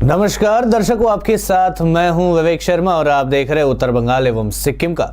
नमस्कार दर्शकों, आपके साथ मैं हूं विवेक शर्मा और आप देख रहे हैं उत्तर बंगाल एवं सिक्किम का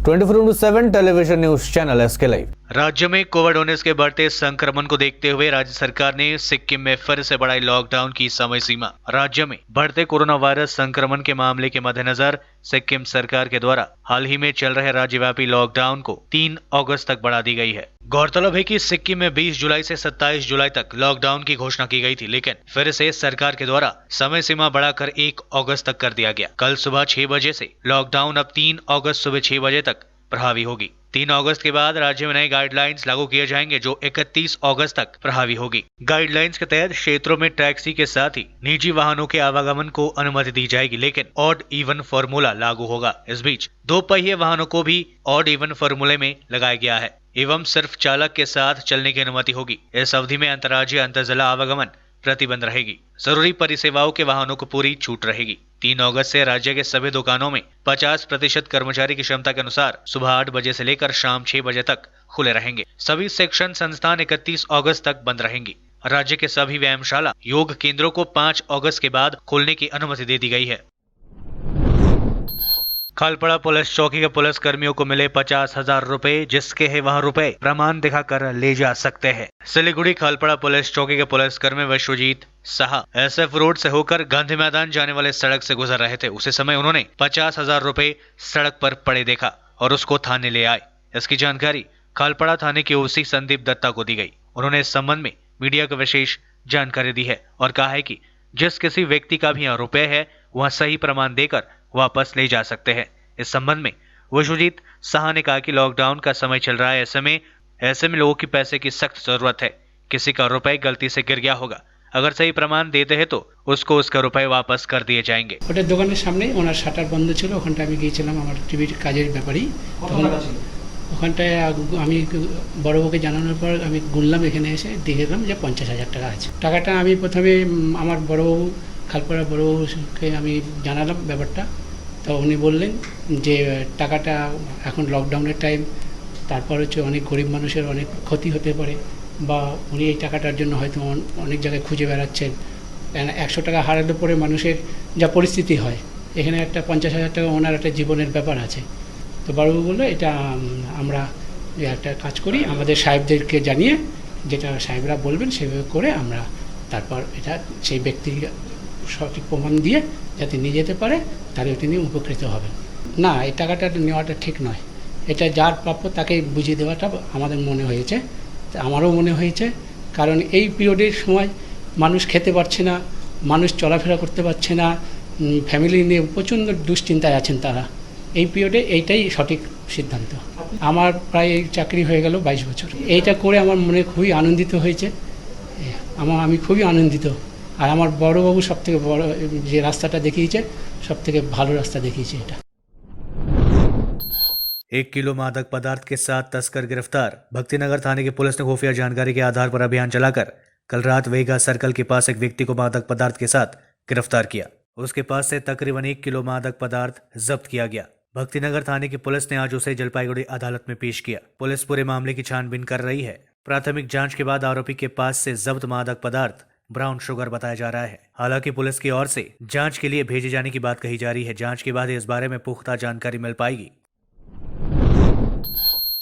24/7 television news channel SK live. राज्य में कोविड 19 के बढ़ते संक्रमण को देखते हुए राज्य सरकार ने सिक्किम में फिर से बढ़ाई लॉकडाउन की समय सीमा। राज्य में बढ़ते कोरोना वायरस संक्रमण के मामले के मद्देनजर सिक्किम सरकार के द्वारा हाल ही में चल रहे राज्यव्यापी लॉकडाउन को 3 अगस्त तक बढ़ा दी गई है। गौरतलब है कि सिक्किम में 20 जुलाई से 27 जुलाई तक लॉकडाउन की घोषणा की गई थी, लेकिन फिर से सरकार के द्वारा समय सीमा बढ़ाकर 1 अगस्त तक कर दिया गया। कल सुबह 6 बजे से लॉकडाउन अब 3 अगस्त सुबह 6 बजे तक प्रभावी होगी। 3 अगस्त के बाद राज्य में नए गाइडलाइंस लागू किए जाएंगे जो 31 अगस्त तक प्रभावी होगी। गाइडलाइंस के तहत क्षेत्रों में टैक्सी के साथ ही निजी वाहनों के आवागमन को अनुमति दी जाएगी, लेकिन ऑड इवन फॉर्मूला लागू होगा। इस बीच 2 पहिए वाहनों को भी ऑड इवन फॉर्मूले में लगाया गया है एवं सिर्फ चालक के साथ चलने की अनुमति होगी। इस अवधि में अंतर्राज्यीय अंतरजिला आवागमन प्रतिबंध रहेगी। जरूरी परिसेवाओं के वाहनों को पूरी छूट रहेगी। 3 अगस्त से राज्य के सभी दुकानों में 50% कर्मचारी की क्षमता के अनुसार सुबह 8 बजे से लेकर शाम 6 बजे तक खुले रहेंगे। सभी शिक्षण संस्थान 31 अगस्त तक बंद रहेंगी। राज्य के सभी व्यायामशाला, योग केंद्रों को 5 अगस्त के बाद खोलने की अनुमति दे दी गई है। खालपड़ा पुलिस चौकी के पुलिस कर्मियों को मिले 50,000 रुपए, जिसके है वह रुपए प्रमाण दिखाकर ले जा सकते हैं। सिलीगुड़ी खालपड़ा पुलिस चौकी के पुलिस कर्मी विश्वजीत साहा SF रोड से होकर गांधी मैदान जाने वाले सड़क से गुजर रहे थे। उसी समय उन्होंने 50,000 रुपए सड़क पर पड़े देखा और उसको थाने ले आए। इसकी जानकारी खालपड़ा थाने के OC संदीप दत्ता को दी गई। उन्होंने इस संबंध में मीडिया को विशेष जानकारी दी है और कहा है कि जिस किसी व्यक्ति का भी यहाँ रुपए है वह सही प्रमाण देकर वापस ले जा सकते हैं। इस संबंध में विश्वजीत साहा ने कहा कि लॉकडाउन का समय चल रहा है, ऐसे में लोगों की पैसे की सख्त जरूरत है। किसी का रुपए गलती से गिर गया होगा, अगर सही प्रमाण देते हैं तो उसको उसका रुपए वापस कर दिए जाएंगे। ওটার দোকানের সামনে ওনার শাটার বন্ধ ছিল, ওখানটায় আমি গিয়েছিলাম আমার টিভির কাজের ব্যাপারেই। তখন ওখানটায় আমি বড়বাবুকে জানানোর পর আমি গুনলাম, এখানে এসে দেখলাম যে 50,000 টাকা আছে। টাকাটা আমি প্রথমে আমার বড়বাবু খালপাড়া বড়বাবুকে আমি জানালাম ব্যাপারটা। তো উনি বললেন যে টাকাটা এখন লকডাউনের টাইম, তারপর হচ্ছে অনেক গরিব মানুষের অনেক ক্ষতি হতে পারে, বা উনি এই টাকাটার জন্য হয়তো অনেক জায়গায় খুঁজে বেড়াচ্ছেন। 100 টাকা হারালে পরে মানুষের যা পরিস্থিতি হয়, এখানে একটা 50,000 টাকা ওনার একটা জীবনের ব্যাপার আছে। তো বড়বাবু বললো এটা আমরা একটা কাজ করি, আমাদের সাহেবদেরকে জানিয়ে যেটা সাহেবরা বলবেন সেভাবে করে আমরা তারপর এটা সেই ব্যক্তির সঠিক প্রমাণ দিয়ে যাতে নিয়ে যেতে পারে, তাহলে তিনি উপকৃত হবেন। না, এই টাকাটা নেওয়াটা ঠিক নয়, এটা যার প্রাপ্য তাকে বুঝিয়ে দেওয়াটা আমাদের মনে হয়েছে, আমারও মনে হয়েছে। কারণ এই পিরিয়ডের সময় মানুষ খেতে পারছে না, মানুষ চলাফেরা করতে পারছে না, ফ্যামিলি নিয়ে প্রচণ্ড দুশ্চিন্তায় আছেন তারা। এই পিরিয়ডে এইটাই সঠিক সিদ্ধান্ত। আমার প্রায় এই চাকরি হয়ে গেল 22 বছর। এইটা করে আমার মনে খুবই আনন্দিত হয়েছে, আমি খুবই আনন্দিত। আর আমার বড়বাবু সবথেকে বড় যে রাস্তাটা দেখিয়েছে, সবথেকে ভালো রাস্তা দেখিয়েছে এটা। 1 किलो मादक पदार्थ के साथ तस्कर गिरफ्तार। भक्तिनगर थाने की पुलिस ने खुफिया जानकारी के आधार पर अभियान चलाकर कल रात वेगा सर्कल के पास एक व्यक्ति को मादक पदार्थ के साथ गिरफ्तार किया। उसके पास से तकरीबन 1 किलो मादक पदार्थ जब्त किया गया। भक्तिनगर थाने की पुलिस ने आज उसे जलपाईगुड़ी अदालत में पेश किया। पुलिस पूरे मामले की छानबीन कर रही है। प्राथमिक जांच के बाद आरोपी के पास से जब्त मादक पदार्थ ब्राउन शुगर बताया जा रहा है। हालांकि पुलिस की ओर से जांच के लिए भेजे जाने की बात कही जा रही है। जांच के बाद इस बारे में पुख्ता जानकारी मिल पाएगी।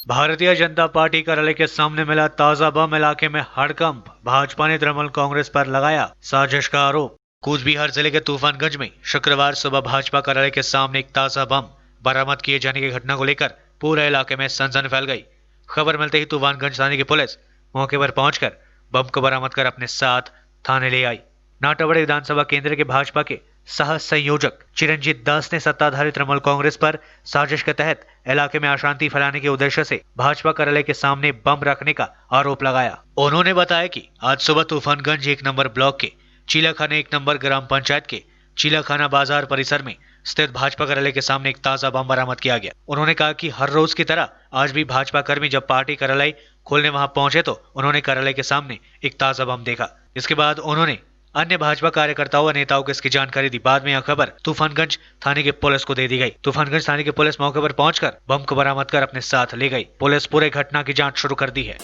भारतीय जनता पार्टी कार्यालय के सामने मिला ताजा बम, इलाके में हड़कंप। भाजपा ने तृणमूल कांग्रेस पर लगाया साजिश का आरोप। कूच बिहार जिले के तूफानगंज में शुक्रवार सुबह भाजपा कार्यालय के सामने एक ताजा बम बरामद किए जाने की घटना को लेकर पूरे इलाके में सनसनी फैल गई। खबर मिलते ही तूफानगंज थाने की पुलिस मौके पर पहुंचकर बम को बरामद कर अपने साथ थाने ले आई। नाटावड़ी विधानसभा केंद्र के भाजपा के सह संयोजक चिरंजीत दास ने सत्ताधारी तृणमूल कांग्रेस पर साजिश के तहत इलाके में अशांति फैलाने के उद्देश्य से भाजपा कार्यालय के सामने बम रखने का आरोप लगाया। उन्होंने बताया कि आज सुबह तूफानगंज 1 नंबर ब्लॉक के चीलाखाना 1 नंबर ग्राम पंचायत के चीलाखाना बाजार परिसर में स्थित भाजपा कार्यालय के सामने एक ताजा बम बरामद किया गया। उन्होंने कहा कि हर रोज की तरह आज भी भाजपा कर्मी जब पार्टी कार्यालय खोलने वहां पहुंचे तो उन्होंने कार्यालय के सामने एक ताजा बम देखा। इसके बाद उन्होंने अन्य भाजपा कार्यकर्ताओं व नेताओं को इसकी जानकारी दी। बाद में यह खबर तूफानगंज थाने की पुलिस को दे दी गई। तूफानगंज थाने की पुलिस मौके पर पहुंचकर बम को बरामद कर अपने साथ ले गई। पुलिस पूरे घटना की जांच शुरू कर दी है।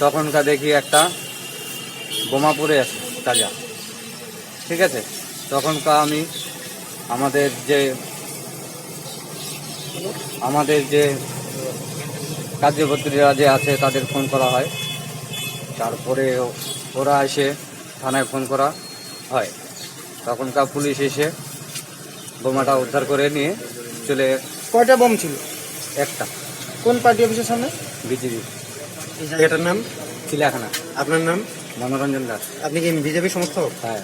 তখন দেখি একটা বোমা পড়ে আছে তাজা, ঠিক আছে, তখনকার আমি আমাদের যে কার্যকর্তারা যে আছে তাদের ফোন করা হয়, তারপরে ওরা এসে থানায় ফোন করা হয়, তখনকার পুলিশ এসে বোমাটা উদ্ধার করে নিয়ে চলে। কয়টা বোম ছিল? একটা। কোন পার্টি অফিসের সামনে? বিজেপি এই জায়গাটার নাম? চিড়িয়াখানা। আপনার নাম? মনোরঞ্জন দাস। আপনি কি বিজেপি সমর্থক? হ্যাঁ।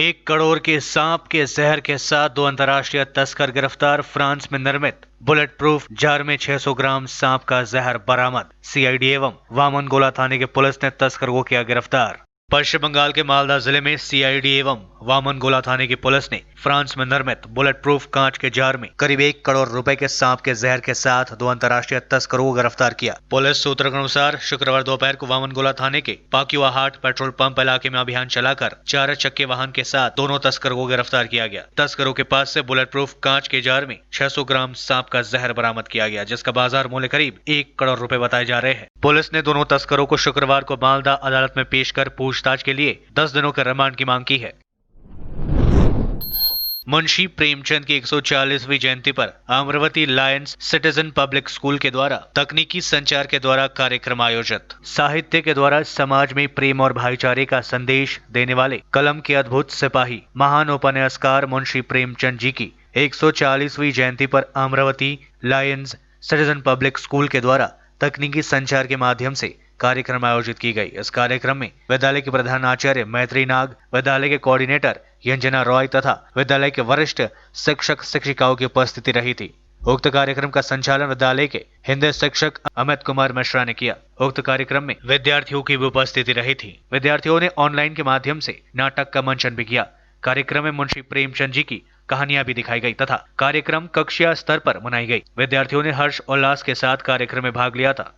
1 करोड़ के सांप के जहर के साथ 2 अंतर्राष्ट्रीय तस्कर गिरफ्तार। फ्रांस में निर्मित बुलेट प्रूफ जार में 600 ग्राम सांप का जहर बरामद। सीआईडी एवं वामनगोला थाने के पुलिस ने तस्कर को किया गिरफ्तार। पश्चिम बंगाल के मालदा जिले में सीआईडी एवं वामनगोला थाने की पुलिस ने फ्रांस में निर्मित बुलेट प्रूफ कांच के जार में करीब 1 करोड़ रुपए के सांप के जहर के साथ 2 अंतर्राष्ट्रीय तस्करों को गिरफ्तार किया। पुलिस सूत्रों के अनुसार शुक्रवार दोपहर को वामनगोला थाने के पाक्युआ हाट पेट्रोल पंप इलाके में अभियान चलाकर 4 चक्के वाहन के साथ दोनों तस्करों को गिरफ्तार किया गया। तस्करों के पास से बुलेट प्रूफ कांच के जार में 600 ग्राम सांप का जहर बरामद किया गया, जिसका बाजार मूल्य करीब 1 करोड़ रुपए बताए जा रहे हैं। पुलिस ने दोनों तस्करों को शुक्रवार को मालदा अदालत में पेश कर पूछताछ के लिए 10 दिनों के रिमांड की मांग की है। मुंशी प्रेमचंद की 140वीं जयंती पर Amravati Lions citizen public school के द्वारा तकनीकी संचार के द्वारा कार्यक्रम आयोजित। साहित्य के द्वारा समाज में प्रेम और भाईचारे का संदेश देने वाले कलम के अद्भुत सिपाही महान उपन्यासकार मुंशी प्रेमचंद जी की 140वीं जयंती पर Amravati Lions citizen public school के द्वारा तकनीकी संचार के माध्यम से कार्यक्रम आयोजित की गई। इस कार्यक्रम में विद्यालय के प्रधान आचार्य मैत्री नाग, विद्यालय के कोऑर्डिनेटर यंजना रॉय तथा विद्यालय के वरिष्ठ शिक्षक शिक्षिकाओं की उपस्थिति रही थी। उक्त कार्यक्रम का संचालन विद्यालय के हिंदी शिक्षक अमित कुमार मिश्रा ने किया। उक्त कार्यक्रम में विद्यार्थियों की भी उपस्थिति रही थी। विद्यार्थियों ने ऑनलाइन के माध्यम से नाटक का मंचन भी किया। कार्यक्रम में मुंशी प्रेमचंद जी की कहानियां भी दिखाई गई तथा कार्यक्रम कक्षा स्तर पर मनाई गई। विद्यार्थियों ने हर्ष उल्लास के साथ कार्यक्रम में भाग लिया था।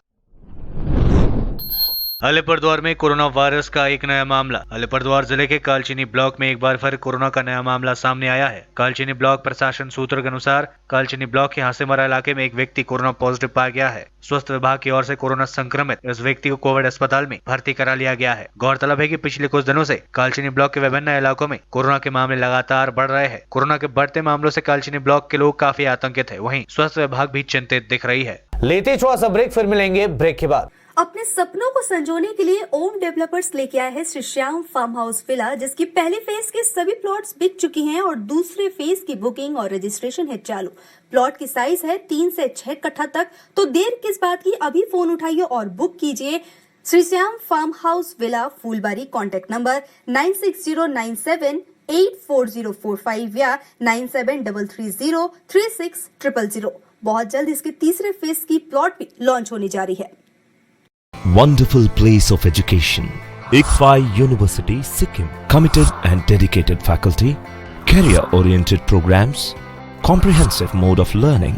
अलीपुरद्वार में कोरोना वायरस का एक नया मामला। अलीपुरद्वार जिले के कालचीनी ब्लॉक में एक बार फिर कोरोना का नया मामला सामने आया है। कालचीनी ब्लॉक प्रशासन सूत्रों के अनुसार कालचीनी ब्लॉक के हासेमरा इलाके में एक व्यक्ति कोरोना पॉजिटिव पाया गया है। स्वास्थ्य विभाग की ओर से कोरोना संक्रमित इस व्यक्ति को कोविड अस्पताल में भर्ती करा लिया गया है। गौरतलब है कि पिछले कुछ दिनों से कालचीनी ब्लॉक के विभिन्न इलाकों में कोरोना के मामले लगातार बढ़ रहे हैं। कोरोना के बढ़ते मामलों से कालचीनी ब्लॉक के लोग काफी आतंकित है। वहीं स्वास्थ्य विभाग भी चिंतित दिख रही है। लेते छोटा सा ब्रेक, फिर मिलेंगे ब्रेक के बाद। अपने सपनों को संजोने के लिए ओम डेवलपर्स लेके आए हैं Shri Shyam farm house villa, जिसकी पहले फेज के सभी प्लॉट्स बिक चुकी हैं और दूसरे फेज की बुकिंग और रजिस्ट्रेशन है चालू। प्लॉट की साइज है 3 से 6 कट्ठा तक, तो देर किस बात की, अभी फोन उठाइए और बुक कीजिए। Shri Shyam farm house villa, Phulbari. Contact number 9609784045 या 9733036000। बहुत जल्द इसके तीसरे फेज की प्लॉट भी लॉन्च होने जा रही है। Wonderful place of education. ICFI University, Sikkim. Committed and dedicated faculty, career-oriented programs, comprehensive mode of learning,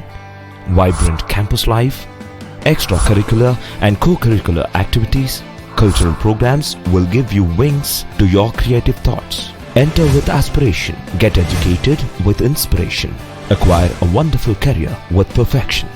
vibrant campus life, extracurricular and co-curricular activities, cultural programs will give you wings to your creative thoughts. Enter with aspiration, get educated with inspiration, acquire a wonderful career with perfection.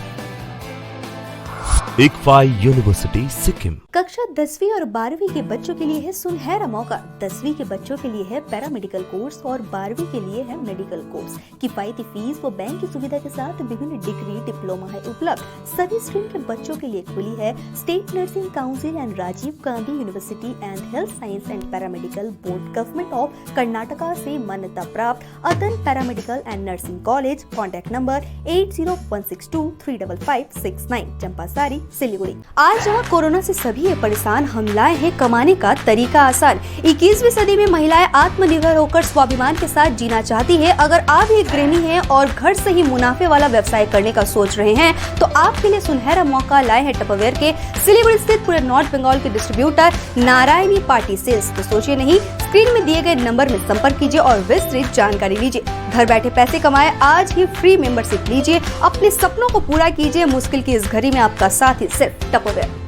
ICFI University, Sikkim. कक्षा 10वीं और 12वीं के बच्चों के लिए है सुनहरा मौका। 10वीं के बच्चों के लिए है पैरामेडिकल कोर्स और 12वीं के लिए है मेडिकल कोर्स। किफायती फीस व बैंक की सुविधा के साथ विभिन्न डिग्री डिप्लोमा है उपलब्ध। सभी स्ट्रीम के बच्चों के लिए खुली है state nursing council and Rajiv Gandhi university and health science and paramedical board, government of Karnataka से मान्यता प्राप्त अदन paramedical and nursing college. Contact number 8016235569, Champasari, Siliguri. आज जहाँ कोरोना से सभी है परेशान, हम लाए हैं कमाने का तरीका आसान। 21वीं सदी में महिलाएं आत्मनिर्भर होकर स्वाभिमान के साथ जीना चाहती है। अगर आप एक गृहिणी हैं और घर से ही मुनाफे वाला व्यवसाय करने का सोच रहे हैं, तो आपके लिए सुनहरा मौका लाए हैं टपरवेयर के सिलीगुड़ी स्थित पूरे नॉर्थ बंगाल के डिस्ट्रीब्यूटर नारायणी पार्टी सेल्स। तो सोचिए नहीं, स्क्रीन में दिए गए नंबर में संपर्क कीजिए और विस्तृत जानकारी लीजिए। घर बैठे पैसे कमाए, आज ही फ्री मेंबरशिप लीजिए, अपने सपनों को पूरा कीजिए। मुश्किल की इस घड़ी में आपका साथ ही सिर्फ टपरवेयर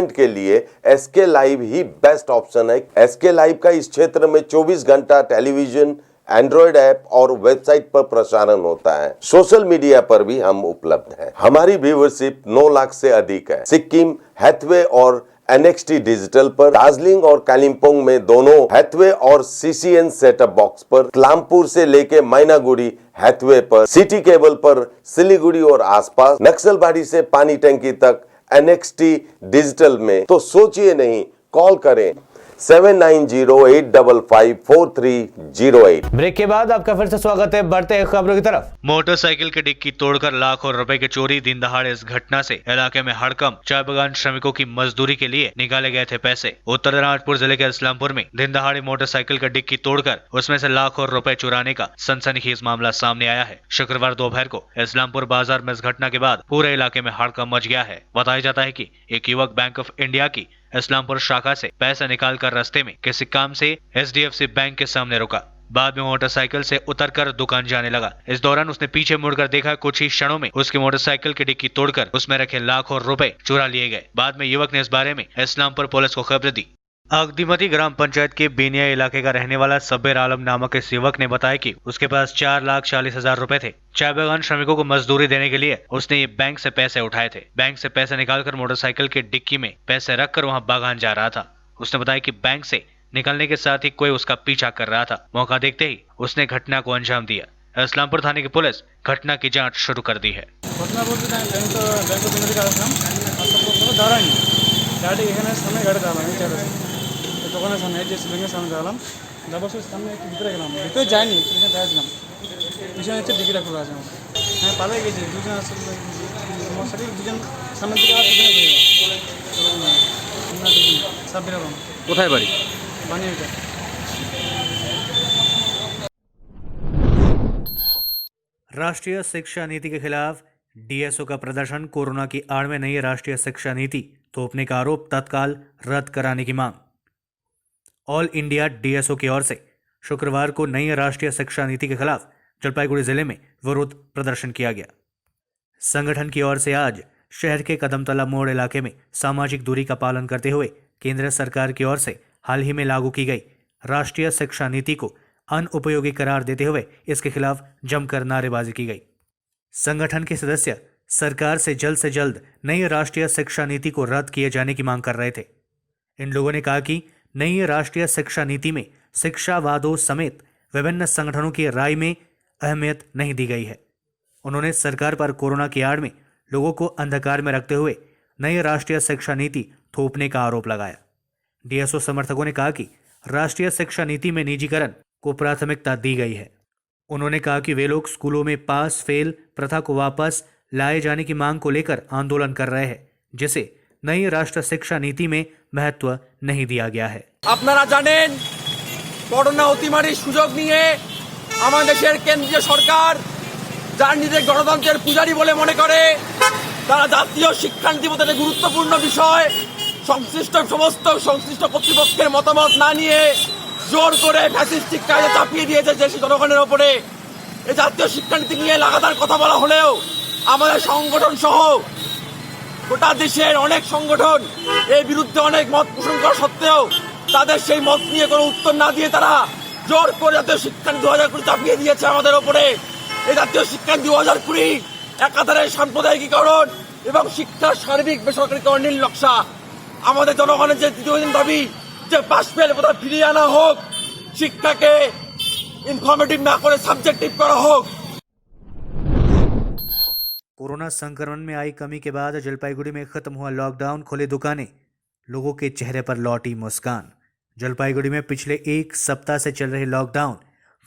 के लिए एसके लाइव ही बेस्ट ऑप्शन है। एसके लाइव का इस क्षेत्र में 24 घंटा टेलीविजन, एंड्रॉइड ऐप और वेबसाइट पर प्रसारण होता है। सोशल मीडिया पर भी हम उपलब्ध हैं। हमारी व्यूवरशिप 9 लाख से अधिक है। सिक्किम, हैथवे और NXT डिजिटल पर, दार्जिलिंग और कालिम्पोंग में दोनों हैथवे और CCN सेटअप बॉक्स पर, कलामपुर से लेके मैनागुड़ी हैथवे पर, सिटी केबल पर सिलीगुड़ी और आसपास, नक्सलबाड़ी से पानी टंकी तक NXT डिजिटल में। तो सोचिए नहीं, कॉल करें 7908554308। ब्रेक के बाद आपका फिर से स्वागत है, बढ़ते हैं खबरों की तरफ। मोटरसाइकिल की डिक्की तोड़कर लाखों रुपए की चोरी। दिन दहाड़े इस घटना से इलाके में हड़कंप। चाय बागान श्रमिकों की मजदूरी के लिए निकाले गए थे पैसे। उत्तर दिनाजपुर जिले के इस्लामपुर में दिन दहाड़े मोटरसाइकिल का डिक्की तोड़कर उसमें से लाखों रुपए चुराने का सनसनीखेज मामला सामने आया है। शुक्रवार दोपहर को इस्लामपुर बाजार में इस घटना के बाद पूरे इलाके में हड़कंप मच गया है। बताया जाता है कि एक युवक बैंक ऑफ इंडिया की इस्लामपुर शाखा से पैसा निकालकर रास्ते में किसी काम से HDFC बैंक के सामने रुका। बाद में मोटरसाइकिल से उतरकर दुकान जाने लगा। इस दौरान उसने पीछे मुड़कर देखा। कुछ ही क्षणों में उसकी मोटरसाइकिल की डिक्की तोड़कर उसमें रखे लाखों रुपए चुरा लिए गए। बाद में युवक ने इस बारे में इस्लामपुर पुलिस को खबर दी। अगदीमती ग्राम पंचायत के बेनिया इलाके का रहने वाला सब्बीर आलम नामक इस युवक ने बताया कि उसके पास 4,40,000 रुपए थे। चाय बागान श्रमिकों को मजदूरी देने के लिए उसने ये बैंक से पैसे उठाए थे। बैंक से पैसे निकालकर मोटरसाइकिल की डिक्की में पैसे रखकर वहां बागान जा रहा था। उसने बताया कि बैंक से निकलने के साथ ही कोई उसका पीछा कर रहा था। मौका देखते ही उसने घटना को अंजाम दिया। इस्लामपुर थाने की पुलिस घटना की जांच शुरू कर दी है। ঘটনা বলতে ব্যাংক অফ ইন্ডিয়া আসলাম, দাঁড়াইনি ডাইরেক্ট এখানে সামনে গাড়ি দাঁড়ালাম। এই চার দোকানের সামনে HDFC ব্যাংকের সামনে দাঁড়ালাম। তারপর সামনে একটু ভিতরে গেলাম, ভিতরে যাইনি, পিছনে দাঁড়িয়েছিলাম। পিছনে হচ্ছে ডিকিটা খোলা আছে আমার। হ্যাঁ, পালিয়ে গেছি। দুজন আসলে মোটরসাইকেল দুজন সামনের দিকে আর পিছনে গিয়ে সাব্বির আলম। কোথায় বাড়ি? বানিয়ে राष्ट्रीय शिक्षा नीति के खिलाफ DSO का प्रदर्शन। कोरोना की आड़ में नई राष्ट्रीय शिक्षा नीति थोपने का आरोप, तत्काल रद्द कराने की मांग। ऑल इंडिया DSO की ओर से शुक्रवार को नई राष्ट्रीय शिक्षा नीति के खिलाफ जलपाईगुड़ी जिले में विरोध प्रदर्शन किया गया। संगठन की ओर से आज शहर के कदमतला मोड़ इलाके में सामाजिक दूरी का पालन करते हुए केंद्र सरकार की ओर से हाल ही में लागू की गई राष्ट्रीय शिक्षा नीति को अनुपयोगी करार देते हुए इसके खिलाफ जमकर नारेबाजी की गई। संगठन के सदस्य सरकार से जल्द नई राष्ट्रीय शिक्षा नीति को रद्द किए जाने की मांग कर रहे थे। इन लोगों ने कहा कि नई राष्ट्रीय शिक्षा नीति में शिक्षावादों समेत विभिन्न संगठनों की राय में अहमियत नहीं दी गई है। उन्होंने सरकार पर कोरोना की आड़ में लोगों को अंधकार में रखते हुए नई राष्ट्रीय शिक्षा नीति थोपने का आरोप लगाया। DSO समर्थकों ने कहा कि राष्ट्रीय शिक्षा नीति में निजीकरण को प्राथमिकता दी गई है। उन्होंने कहा कि वे लोग स्कूलों में पास फेल प्रथा को वापस लाए जाने की मांग को लेकर आंदोलन कर रहे हैं, जिसे नई राष्ट्रीय शिक्षा नीति में महत्व नहीं दिया गया है। আপনারা জানেন, করোনা অতিমারির সুযোগ নিয়ে আমাদের দেশের কেন্দ্রীয় সরকার, যার নিজের গণতন্ত্রের পূজারী বলে মনে করে, তারা জাতীয় শিক্ষানীতি মতো একটা গুরুত্বপূর্ণ বিষয় সংশ্লিষ্ট কর্তৃপক্ষের মতামত না নিয়ে জোর করে ফ্যাসিস্টিক কাজে চাপিয়ে দিয়েছে দেশের জনগণের ওপরে। এই জাতীয় শিক্ষানীতি নিয়ে লাগাতার কথা বলা হলেও আমাদের সংগঠন সহ গোটা দেশের অনেক সংগঠন এর বিরুদ্ধে অনেক মত পোষণ করা সত্ত্বেও তাদের সেই মত নিয়ে কোনো উত্তর না দিয়ে তারা জোর করে জাতীয় শিক্ষানীতি 2020 চাপিয়ে দিয়েছে আমাদের ওপরে। এই জাতীয় শিক্ষানীতি 2020 একাধারে সাম্প্রদায়িকীকরণ এবং শিক্ষার সার্বিক বেসরকারীকরণের নকশা। আমাদের জনগণের যে দীর্ঘদিন দাবি যে পাস ফেল বোধ ফিরিয়ে আনা হোক, শিক্ষাকে ইনফরমেটিভ না করে সাবজেক্টিव করা হোক। कोरोना संक्रमण में आई कमी के बाद जलपाईगुड़ी में खत्म हुआ लॉकडाउन, खुले दुकानें, लोगों के चेहरे पर लौटी मुस्कान। जलपाईगुड़ी में पिछले एक सप्ताह से चल रहे लॉकडाउन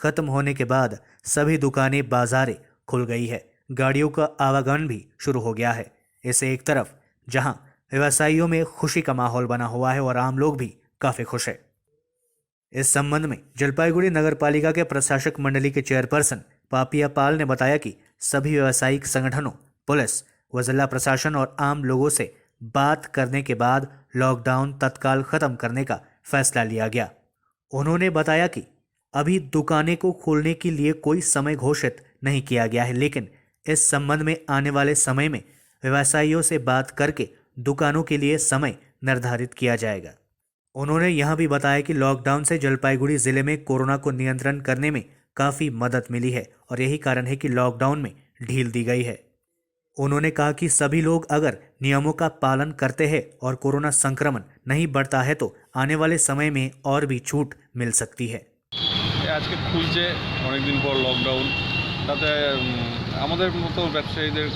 खत्म होने के बाद सभी दुकानें बाजारें खुल गई है। गाड़ियों का आवागमन भी शुरू हो गया है। इसे एक तरफ जहां व्यवसायियों में खुशी का माहौल बना हुआ है और आम लोग भी काफी खुश है। इस संबंध में जलपाईगुड़ी नगर पालिका के प्रशासक मंडली के चेयरपर्सन पापिया पाल ने बताया कि सभी व्यावसायिक संगठनों, पुलिस व जिला प्रशासन और आम लोगों से बात करने के बाद लॉकडाउन तत्काल खत्म करने का फैसला लिया गया। उन्होंने बताया कि अभी दुकानें को खोलने के लिए कोई समय घोषित नहीं किया गया है, लेकिन इस संबंध में आने वाले समय में व्यवसायियों से बात करके दुकानों के लिए समय निर्धारित किया जाएगा। उन्होंने यह भी बताया कि लॉकडाउन से जलपाईगुड़ी जिले में कोरोना को नियंत्रण करने में काफी मदद मिली है और यही कारण है कि लॉकडाउन में ढील दी गई है। उन्होंने कहा कि सभी लोग अगर नियमों का पालन करते हैं और कोरोना संक्रमण नहीं बढ़ता है तो आने वाले समय में और भी छूट मिल सकती है। আজকে খুলছে অনেকদিন পর লকডাউন, তাতে আমাদের মতো ব্যবসায়ীদের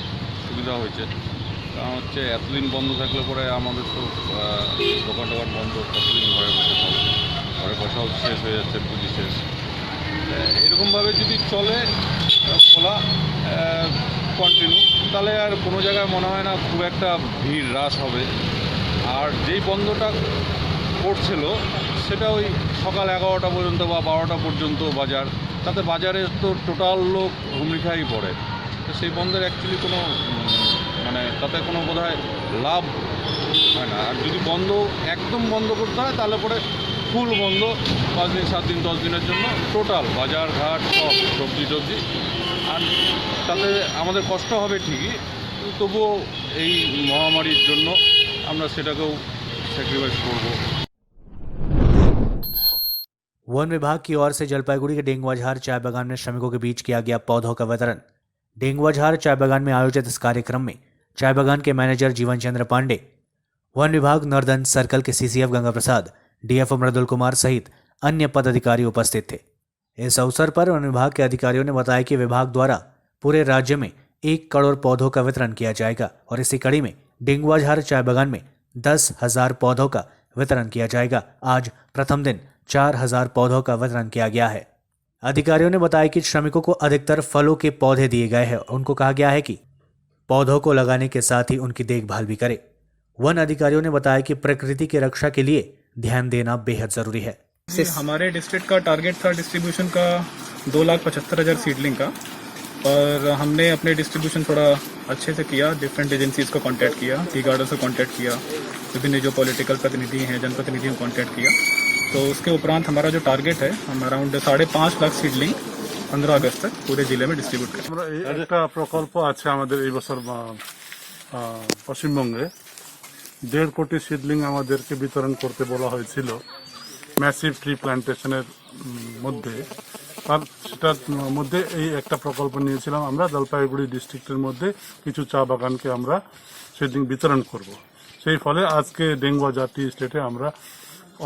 সুবিধা হয়েছে। কারণ হচ্ছে এতদিন বন্ধ থাকলে পরে আমাদের তো দোকান টোকান বন্ধ, কতদিন ঘরে বসে থাকবো, ঘরে বসাও শেষ হয়ে যাচ্ছে, পুঁজি শেষ। এরকমভাবে যদি চলে খোলা কন্টিনিউ, তাহলে আর কোনো জায়গায় মনে হয় না খুব একটা ভিড় হ্রাস হবে। আর যেই বন্ধটা করছিল সেটা ওই সকাল 11টা পর্যন্ত বা 12টা পর্যন্ত বাজার, তাতে বাজারে তো টোটাল লোক হুমড়ি পড়ে। তো সেই বন্ধের অ্যাকচুয়ালি কোনো মানে তাতে কোনো বোধহয় লাভ হয় না। আর যদি বন্ধ একদম বন্ধ করতে হয় তাহলে পরে ফুল বন্ধ 5 দিন 7 দিন 10 দিনের জন্য টোটাল বাজার ঘাট সব সবজি টবজি। আর তাতে আমাদের কষ্ট হবে ঠিকই, তবুও এই মহামারীর জন্য আমরা সেটাকেও স্যাক্রিফাইস করব। वन विभाग की ओर से जलपाईगुड़ी के डेंगुआझार चाय बागान में श्रमिकों के बीच किया गया पौधों का वितरण। डेंगुआझार चाय बागान में आयोजित इस कार्यक्रम में चाय बागान के मैनेजर जीवन चंद्र पांडे, वन विभाग नर्दन सर्कल के सीसीएफ गंगा प्रसाद, डीएफओ मृदुल कुमार सहित अन्य पदाधिकारी उपस्थित थे। इस अवसर पर वन विभाग के अधिकारियों ने बताया कि विभाग द्वारा पूरे राज्य में 1 करोड़ पौधों का वितरण किया जाएगा और इसी कड़ी में डेंगुआझार चाय बागान में 10,000 पौधों का वितरण किया जाएगा। आज प्रथम दिन 4,000 पौधों का वितरण किया गया है। अधिकारियों ने बताया कि श्रमिकों को अधिकतर फलों के पौधे दिए गए हैं। उनको कहा गया है कि पौधों को लगाने के साथ ही उनकी देखभाल भी करें। वन अधिकारियों ने बताया कि प्रकृति की रक्षा के लिए ध्यान देना बेहद जरूरी है। हमारे डिस्ट्रिक्ट का टारगेट था डिस्ट्रीब्यूशन का 2,75,000 सीडलिंग का, और हमने अपने डिस्ट्रीब्यूशन थोड़ा अच्छे से किया। डिफरेंट एजेंसीज को कांटेक्ट किया, टी गार्डन से कांटेक्ट किया, विभिन्न जो पॉलिटिकल प्रतिनिधि हैं, जनप्रतिनिधियों को कांटेक्ट किया। तो उसके उपरांत हमारा जो टारगेट है, हम अराउंड 5.5 लाख सीडलिंग 15 अगस्त तक पूरे जिले में डिस्ट्रीब्यूट करें। আমরা একটা প্রকল্প আছে আমাদের এই বছর পশ্চিমবঙ্গে 1.5 কোটি সিডলিং আমাদেরকে বিতরণ করতে বলা হয়েছিল ম্যাসিভ ট্রি প্ল্যান্টেশনের মধ্যে। তার সেটার মধ্যে এই একটা প্রকল্প নিয়েছিলাম আমরা, জলপাইগুড়ি ডিস্ট্রিক্টের মধ্যে কিছু চা বাগানকে আমরা সিডলিং বিতরণ করব। সেই ফলে আজকে ডেঙ্গুয়াঝার টি স্টেটে আমরা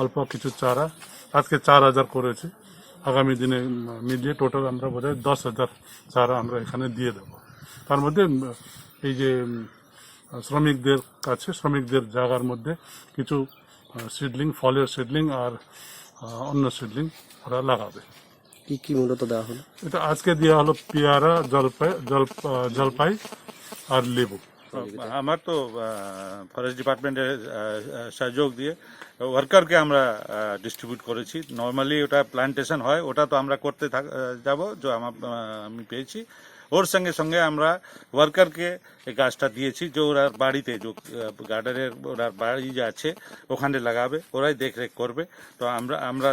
অল্প কিছু চারা আজকে 4,000 করেছি। আগামী দিনে মিলিয়ে টোটাল আমরা বোধহয় 10,000 চারা আমরা এখানে দিয়ে দেব। তার মধ্যে এই যে শ্রমিকদের কাছে, শ্রমিকদের জায়গার মধ্যে কিছু সিডলিং, ফলের সিডলিং আর অন্য সিডলিং ওরা লাগাবে। কি কি মূলত দেওয়া হলো? এটা আজকে দেওয়া হলো পেয়ারা, জলপাই আর লেবু। আমার তো ফরেস্ট ডিপার্টমেন্টের সহযোগ দিয়ে ওয়ার্কারকে আমরা ডিস্ট্রিবিউট করেছি। নর্মালি ওটা প্ল্যান্টেশন হয়, ওটা তো আমরা করতে যাব, যে আমি পেয়েছি। ওর সঙ্গে সঙ্গে আমরা ওয়ার্কারকে এই গাছটা দিয়েছি, যে ওরা বাড়িতে, যে গার্ডেনের ওরা বাড়ি যে আছে ওখানে লাগাবে, ওরাই দেখরেখ করবে। তো আমরা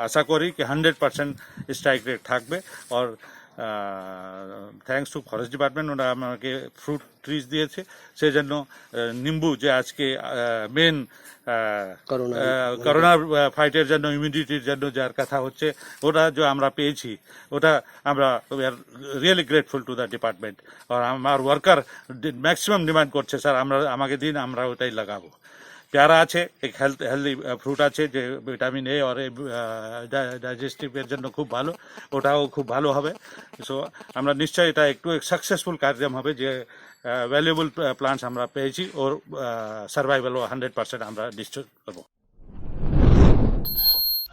আশা করি কি 100% স্ট্রাইক রেট থাকবে। আর থ্যাঙ্কস টু ফরেস্ট ডিপার্টমেন্ট, ওরা আমাকে ফ্রুট ট্রিজ দিয়েছে। সেই জন্য নিম্বু যে আজকে মেন করোনা ফাইটের জন্য, ইমিউনিটির জন্য যার কথা হচ্ছে, ওটা যে আমরা পেয়েছি, ওটা আমরা really grateful to the department. আর আমার ওয়ার্কার ম্যাক্সিমাম ডিমান্ড করছে, স্যার আমাকে দিন, আমরা ওটাই লাগাবো। পেয়ারা আছে, এক হেলদি ফ্রুট আছে যে ভিটামিন এ আর ডাইজেস্টিভের জন্য খুব ভালো, ওটাও খুব ভালো হবে। সো আমরা নিশ্চয়ই এটা একটু সাকসেসফুল কার্যক্রম হবে, যে ভ্যালুয়েবল প্লান্টস আমরা পেয়েছি, ওর সার্ভাইভাল 100% আমরা নিশ্চিত করবো।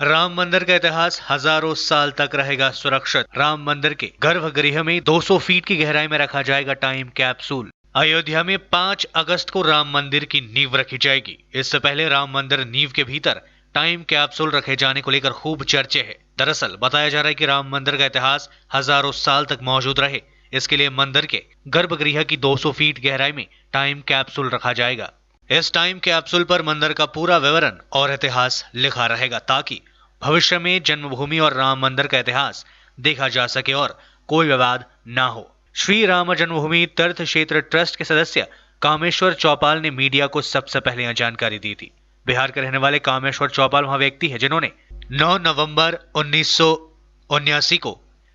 राम मंदिर का इतिहास हजारों साल तक रहेगा सुरक्षित। राम मंदिर के गर्भगृह में 200 फीट की गहराई में रखा जाएगा टाइम कैप्सूल। अयोध्या में 5 अगस्त को राम मंदिर की नींव रखी जाएगी। इससे पहले राम मंदिर नींव के भीतर टाइम कैप्सूल रखे जाने को लेकर खूब चर्चे है। दरअसल बताया जा रहा है कि राम मंदिर का इतिहास हजारों साल तक मौजूद रहे, इसके लिए मंदिर के गर्भगृह की 200 फीट गहराई में टाइम कैप्सूल रखा जाएगा। इस टाइम कैप्सूल पर मंदिर का पूरा विवरण और इतिहास लिखा रहेगा, ताकि भविष्य में जन्मभूमि और राम मंदिर का इतिहास देखा जा सके और कोई विवाद ना हो। श्री राम जन्मभूमि तीर्थ क्षेत्र ट्रस्ट के सदस्य कामेश्वर चौपाल ने मीडिया को सबसे पहले यह जानकारी दी थी। बिहार के रहने वाले कामेश्वर चौपाल वह व्यक्ति है जिन्होंने 9 नवंबर 1979 को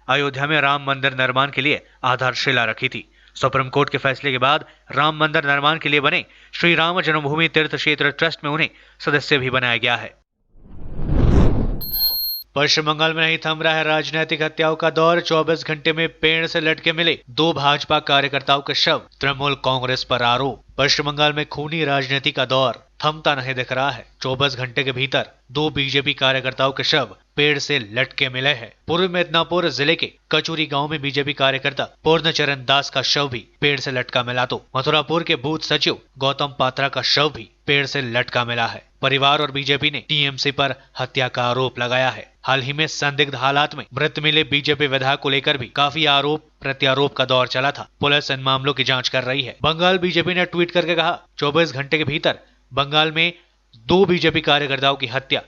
अयोध्या में राम मंदिर निर्माण के लिए आधारशिला रखी थी। सुप्रीम कोर्ट के फैसले के बाद राम मंदिर निर्माण के लिए बने श्री राम जन्मभूमि तीर्थ क्षेत्र ट्रस्ट में उन्हें सदस्य भी बनाया गया है। पश्चिम बंगाल में नहीं थम रहा है राजनीतिक हत्याओं का दौर। 24 घंटे में पेड़ से लटके मिले 2 भाजपा कार्यकर्ताओं के शव, तृणमूल कांग्रेस पर आरोप। पश्चिम बंगाल में खूनी राजनीति का दौर थमता नहीं दिख रहा है। 24 घंटे के भीतर 2 बीजेपी कार्यकर्ताओं के शव पेड़ से लटके मिले हैं। पूर्व मिदनापुर जिले के कचूरी गांव में बीजेपी कार्यकर्ता पूर्णचरण दास का शव भी पेड़ से लटका मिला, तो मथुरापुर के बूथ सचिव गौतम पात्रा का शव भी पेड़ से लटका मिला है। परिवार और बीजेपी ने टीएमसी पर हत्या का आरोप लगाया है। हाल ही में संदिग्ध हालात में मृत मिले बीजेपी विधायक को लेकर भी काफी आरोप प्रत्यारोप का दौर चला था। पुलिस इन मामलों की जांच कर रही है। बंगाल बीजेपी ने ट्वीट करके कहा, 24 घंटे के भीतर बंगाल में 2 बीजेपी कार्यकर्ताओं की हत्या।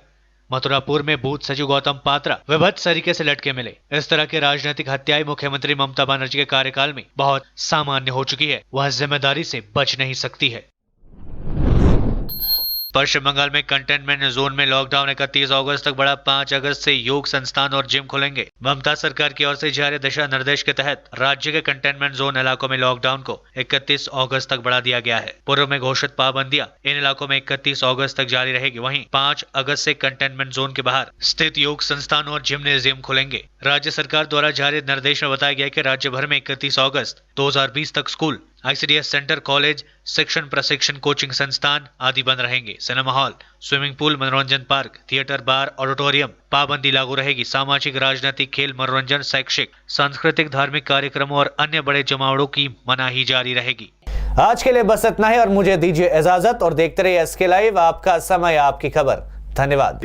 मथुरापुर में बूथ सचिव गौतम पात्रा विभत्स तरीके से लटके मिले। इस तरह की राजनीतिक हत्याएं मुख्यमंत्री ममता बनर्जी के कार्यकाल में बहुत सामान्य हो चुकी है। वह जिम्मेदारी से बच नहीं सकती है। पश्चिम बंगाल में कंटेनमेंट जोन में लॉकडाउन 31 अगस्त तक बढ़ा। 5 अगस्त से योग संस्थान और जिम खुलेंगे। ममता सरकार की ओर से जारी दिशा निर्देश के तहत राज्य के कंटेनमेंट जोन इलाकों में लॉकडाउन को 31 अगस्त तक बढ़ा दिया गया है। पूर्व में घोषित पाबंदियां इन इलाकों में 31 अगस्त तक जारी रहेगी। वहीं 5 अगस्त से कंटेनमेंट जोन के बाहर स्थित योग संस्थान और जिम्नेजियम खुलेंगे। राज्य सरकार द्वारा जारी निर्देश में बताया गया कि राज्य भर में 31 अगस्त 2020 तक स्कूल, ICDS सेंटर, कॉलेज, शिक्षण प्रशिक्षण कोचिंग संस्थान आदि बंद रहेंगे। सिनेमा हॉल, स्विमिंग पूल, मनोरंजन पार्क, थिएटर, बार, ऑडिटोरियम पाबंदी लागू रहेगी। सामाजिक, राजनीतिक, खेल, मनोरंजन, शैक्षिक, सांस्कृतिक, धार्मिक कार्यक्रमों और अन्य बड़े जमावड़ों की मनाही जारी रहेगी। आज के लिए बस इतना ही और मुझे दीजिए इजाजत और देखते रहिए SK लाइव, आपका समय आपकी खबर। धन्यवाद।